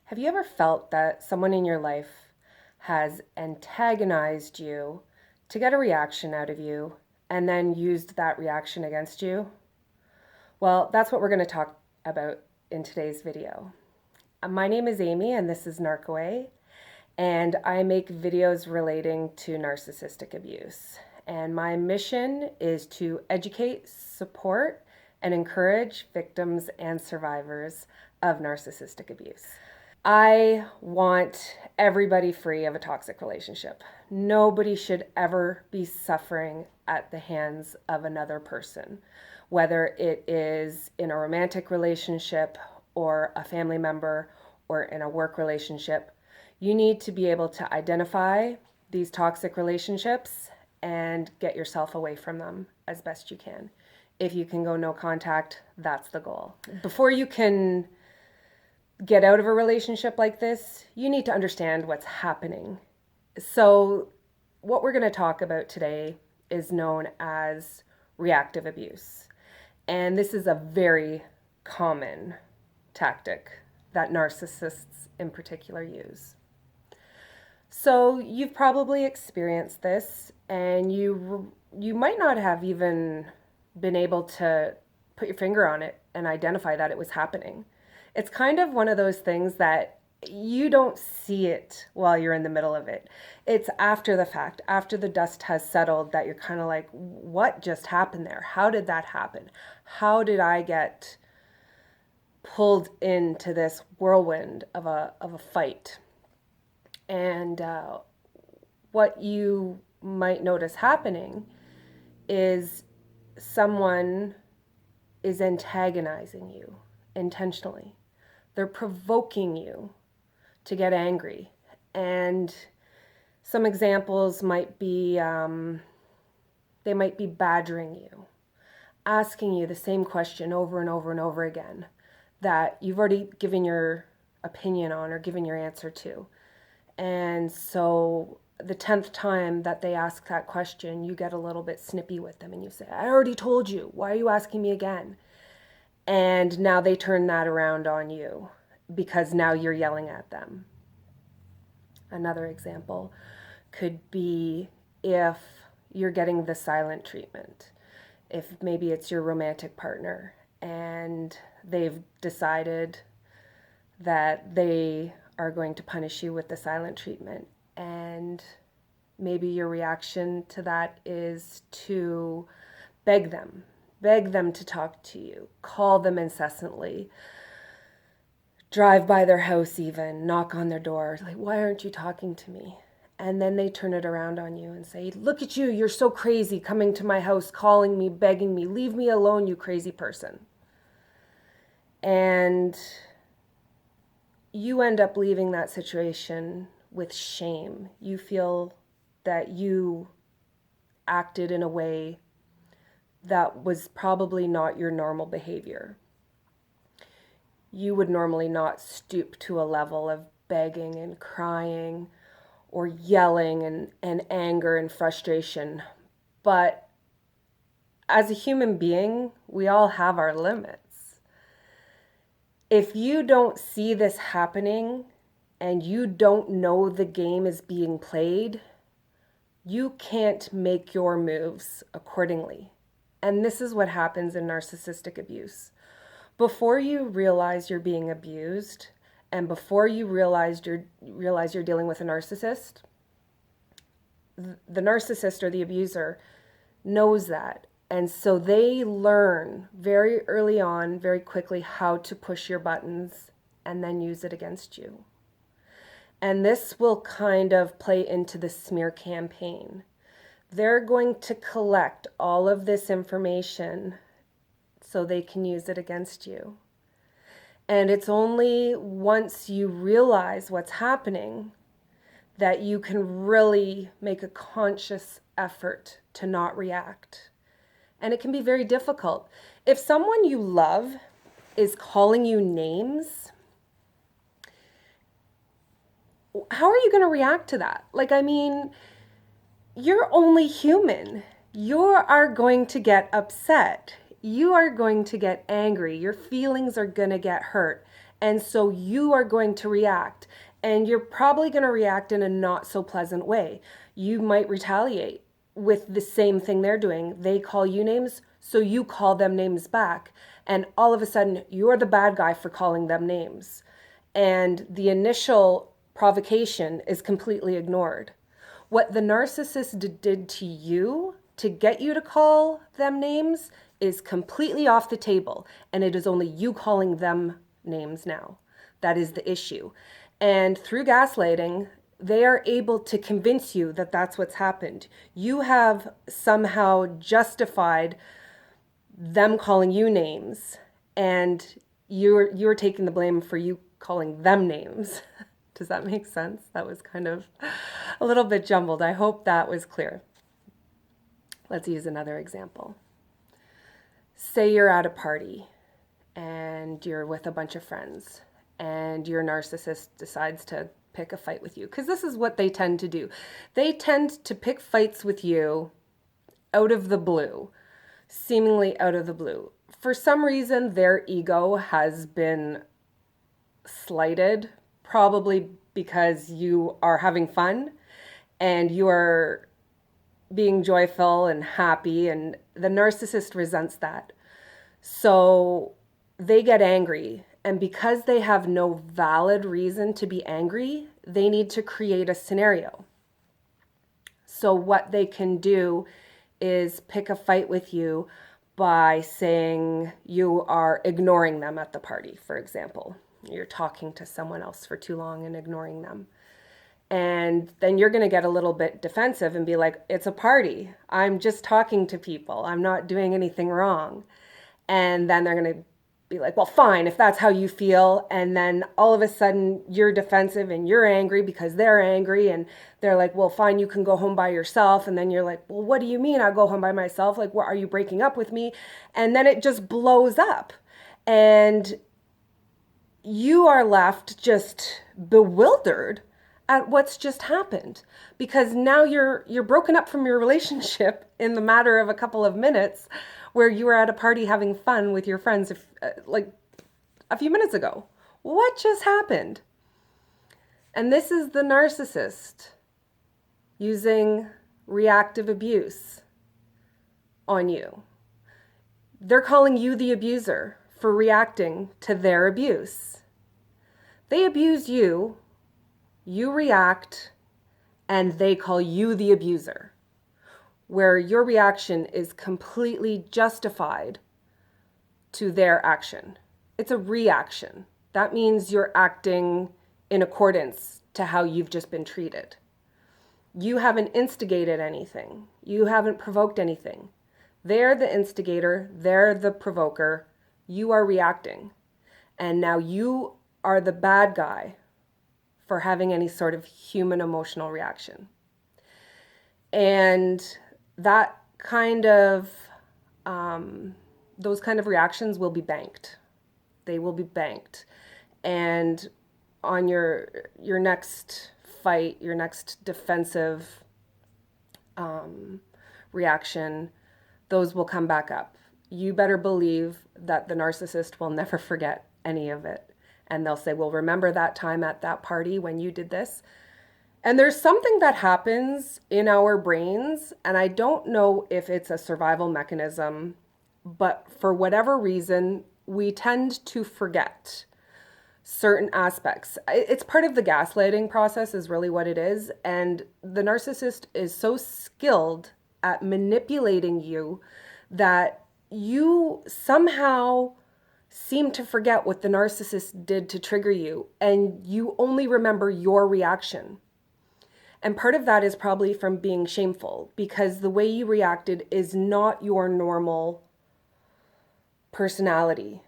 Have you ever felt that someone in your life has antagonized you to get a reaction out of you and then used that reaction against you? Well, that's what we're going to talk about in today's video. My name is Amy and this is Narcaway, and I make videos relating to narcissistic abuse. And my mission is to educate, support, and encourage victims and survivors of narcissistic abuse. I want everybody free of a toxic relationship. Nobody should ever be suffering at the hands of another person, whether it is in a romantic relationship or a family member or in a work relationship. You need to be able to identify these toxic relationships and get yourself away from them as best you can. If you can go no contact, that's the goal. Before you can get out of a relationship like this, you need to understand what's happening. So, what we're going to talk about today is known as reactive abuse. And this is a very common tactic that narcissists in particular use. So, you've probably experienced this, and you might not have even been able to put your finger on it and identify that it was happening. It's kind of one of those things that you don't see it while you're in the middle of it. It's after the fact, after the dust has settled, that you're kind of like, what just happened there? How did that happen? How did I get pulled into this whirlwind of a fight? And what you might notice happening is someone is antagonizing you intentionally. They're provoking you to get angry. And some examples might be they might be badgering you, asking you the same question over and over and over again that you've already given your opinion on or given your answer to. And so the 10th time that they ask that question, you get a little bit snippy with them and you say, I already told you. Why are you asking me again? And now they turn that around on you because now you're yelling at them. Another example could be if you're getting the silent treatment. If maybe it's your romantic partner and they've decided that they are going to punish you with the silent treatment, and maybe your reaction to that is to beg them to talk to you, call them incessantly, drive by their house even, knock on their door, like, why aren't you talking to me? And then they turn it around on you and say, look at you, you're so crazy, coming to my house, calling me, begging me, leave me alone, you crazy person. And you end up leaving that situation with shame. You feel that you acted in a way that was probably not your normal behavior. You would normally not stoop to a level of begging and crying or yelling and anger and frustration. But as a human being, we all have our limits. If you don't see this happening and you don't know the game is being played, you can't make your moves accordingly. And this is what happens in narcissistic abuse. Before you realize you're being abused, and before you realize you're dealing with a narcissist, the narcissist or the abuser knows that. And so they learn very early on, very quickly, how to push your buttons and then use it against you. And this will kind of play into the smear campaign. They're going to collect all of this information so they can use it against you. And it's only once you realize what's happening that you can really make a conscious effort to not react. And it can be very difficult. If someone you love is calling you names, how are you going to react to that? You're only human. You are going to get upset. You are going to get angry. Your feelings are going to get hurt. And so you are going to react, and you're probably going to react in a not so pleasant way. You might retaliate with the same thing they're doing. They call you names, so you call them names back. And all of a sudden, you're the bad guy for calling them names. And the initial provocation is completely ignored. What the narcissist did to you to get you to call them names is completely off the table, and it is only you calling them names now. That is the issue. And through gaslighting, they are able to convince you that that's what's happened. You have somehow justified them calling you names, and you're taking the blame for you calling them names. Does that make sense? That was kind of a little bit jumbled. I hope that was clear. Let's use another example. Say you're at a party and you're with a bunch of friends, and your narcissist decides to pick a fight with you, because this is what they tend to do. They tend to pick fights with you out of the blue, seemingly out of the blue. For some reason, their ego has been slighted, probably because you are having fun and you are being joyful and happy, and the narcissist resents that. So they get angry, and because they have no valid reason to be angry, they need to create a scenario. So what they can do is pick a fight with you by saying you are ignoring them at the party, for example. You're talking to someone else for too long and ignoring them. And then you're going to get a little bit defensive and be like, it's a party. I'm just talking to people. I'm not doing anything wrong. And then they're going to be like, well, fine, if that's how you feel. And then all of a sudden you're defensive and you're angry because they're angry. And they're like, well, fine, you can go home by yourself. And then you're like, well, what do you mean I go home by myself? Like, what, are you breaking up with me? And then it just blows up. And you are left just bewildered at what's just happened, because now you're broken up from your relationship in the matter of a couple of minutes, where you were at a party having fun with your friends like a few minutes ago. What just happened? And this is the narcissist using reactive abuse on you. They're calling you the abuser for reacting to their abuse. They abuse you, you react, and they call you the abuser, where your reaction is completely justified to their action. It's a reaction. That means you're acting in accordance to how you've just been treated. You haven't instigated anything. You haven't provoked anything. They're the instigator. They're the provoker. You are reacting. And now you are the bad guy for having any sort of human emotional reaction. And that kind of, those kind of reactions will be banked. They will be banked. And on your next fight, your next defensive reaction, those will come back up. You better believe that the narcissist will never forget any of it. And they'll say, well, remember that time at that party when you did this? And there's something that happens in our brains, and I don't know if it's a survival mechanism, but for whatever reason, we tend to forget certain aspects. It's part of the gaslighting process is really what it is. And the narcissist is so skilled at manipulating you that you somehow seem to forget what the narcissist did to trigger you, and you only remember your reaction. And part of that is probably from being shameful, because the way you reacted is not your normal personality.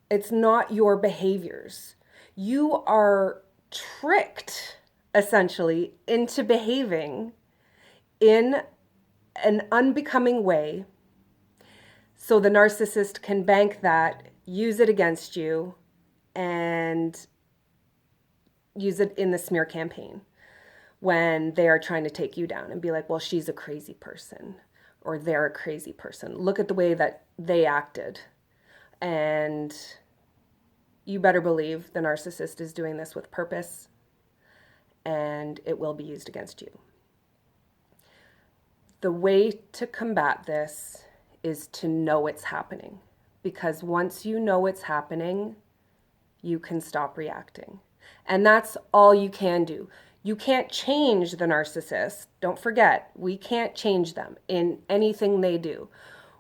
It's not your behaviors. You are tricked, essentially, into behaving in an unbecoming way, so the narcissist can bank that, use it against you, and use it in the smear campaign when they are trying to take you down and be like, well, she's a crazy person, or they're a crazy person. Look at the way that they acted. And you better believe the narcissist is doing this with purpose, and it will be used against you. The way to combat this is to know it's happening, because once you know it's happening, you can stop reacting. And that's all you can do. You can't change the narcissist. Don't forget, we can't change them in anything they do.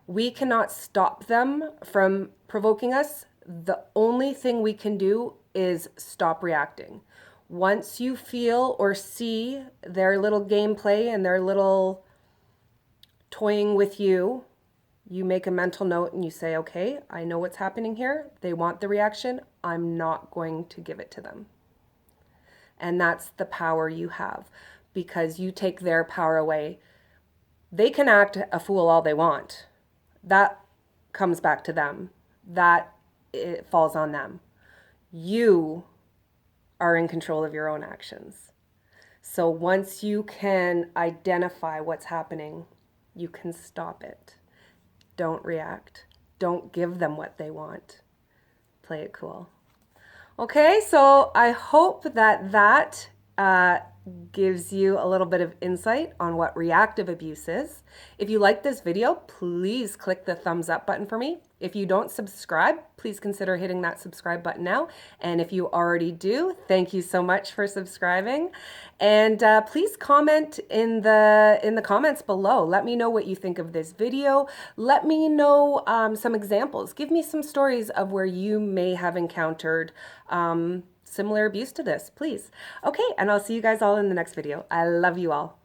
We cannot stop them from provoking us. The only thing we can do is stop reacting. Once you feel or see their little gameplay and their little toying with you, you make a mental note and you say, okay, I know what's happening here. They want the reaction. I'm not going to give it to them. And that's the power you have, because you take their power away. They can act a fool all they want. That comes back to them. That it falls on them. You are in control of your own actions. So once you can identify what's happening, you can stop it. Don't react. Don't give them what they want. Play it cool. Okay, so I hope that gives you a little bit of insight on what reactive abuse is. If you like this video, please click the thumbs up button for me. If you don't subscribe, please consider hitting that subscribe button now. And if you already do, thank you so much for subscribing. And please comment in the comments below. Let me know what you think of this video. Let me know some examples. Give me some stories of where you may have encountered similar abuse to this, please. Okay, and I'll see you guys all in the next video. I love you all.